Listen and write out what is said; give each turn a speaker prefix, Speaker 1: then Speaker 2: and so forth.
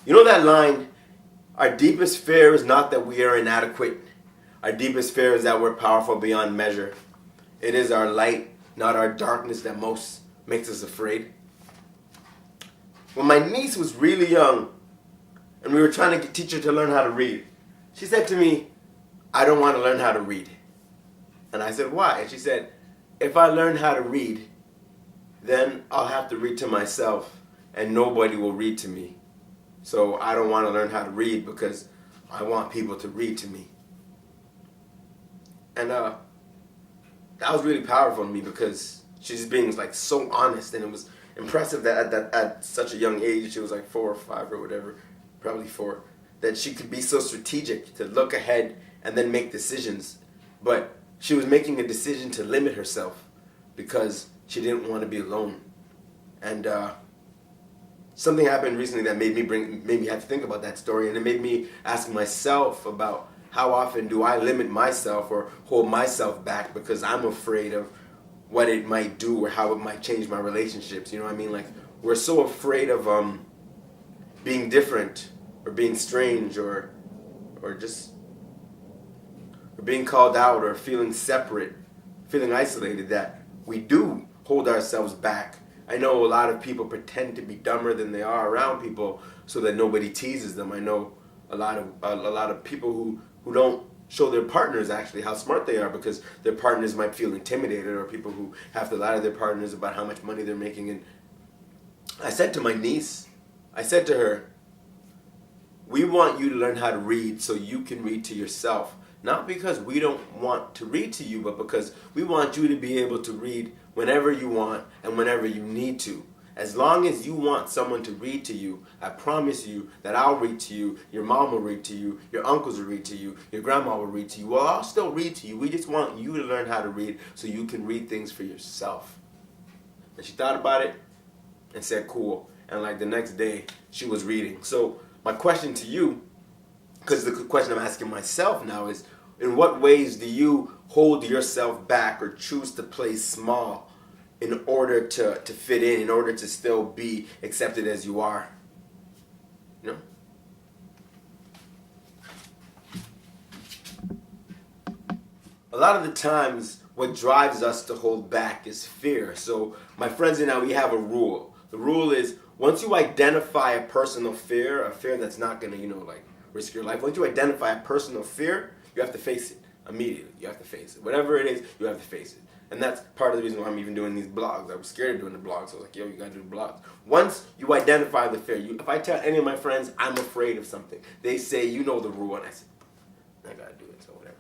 Speaker 1: You know that line, our deepest fear is not that we are inadequate. Our deepest fear is that we're powerful beyond measure. It is our light, not our darkness, that most makes us afraid. When my niece was really young and we were trying to teach her to learn how to read, she said to me, I don't want to learn how to read. And I said, why? And she said, if I learn how to read, then I'll have to read to myself and nobody will read to me. So I don't want to learn how to read because I want people to read to me. And that was really powerful to me because she's being like so honest, and it was impressive that at such a young age, she was like 4 or 5 or whatever, probably 4, that she could be so strategic to look ahead and then make decisions. But she was making a decision to limit herself because she didn't want to be alone. And something happened recently that made me have to think about that story, and it made me ask myself about how often do I limit myself or hold myself back because I'm afraid of what it might do or how it might change my relationships. You know what I mean? Like, we're so afraid of being different or being strange or just or being called out or feeling separate, feeling isolated, that we do hold ourselves back. I know a lot of people pretend to be dumber than they are around people so that nobody teases them. I know a lot of people who don't show their partners actually how smart they are because their partners might feel intimidated, or people who have to lie to their partners about how much money they're making. And I said to my niece, I said to her, we want you to learn how to read so you can read to yourself. Not because we don't want to read to you, but because we want you to be able to read whenever you want and whenever you need to. As long as you want someone to read to you, I promise you that I'll read to you, your mom will read to you, your uncles will read to you, your grandma will read to you. Well, I'll still read to you. We just want you to learn how to read so you can read things for yourself. And she thought about it and said, cool. And like the next day, she was reading. So my question to you, because the question I'm asking myself now is, in what ways do you hold yourself back or choose to play small in order to fit in order to still be accepted as you are? You know? A lot of the times, what drives us to hold back is fear. So my friends and I, we have a rule. The rule is, once you identify a personal fear, a fear that's not going to, risk your life, once you identify a personal fear, you have to face it immediately. You have to face it. Whatever it is, you have to face it. And that's part of the reason why I'm even doing these blogs. I was scared of doing the blogs. So I was like, yo, you got to do the blogs. Once you identify the fear, if I tell any of my friends I'm afraid of something, they say, you know the rule. And I said, I got to do it, so whatever.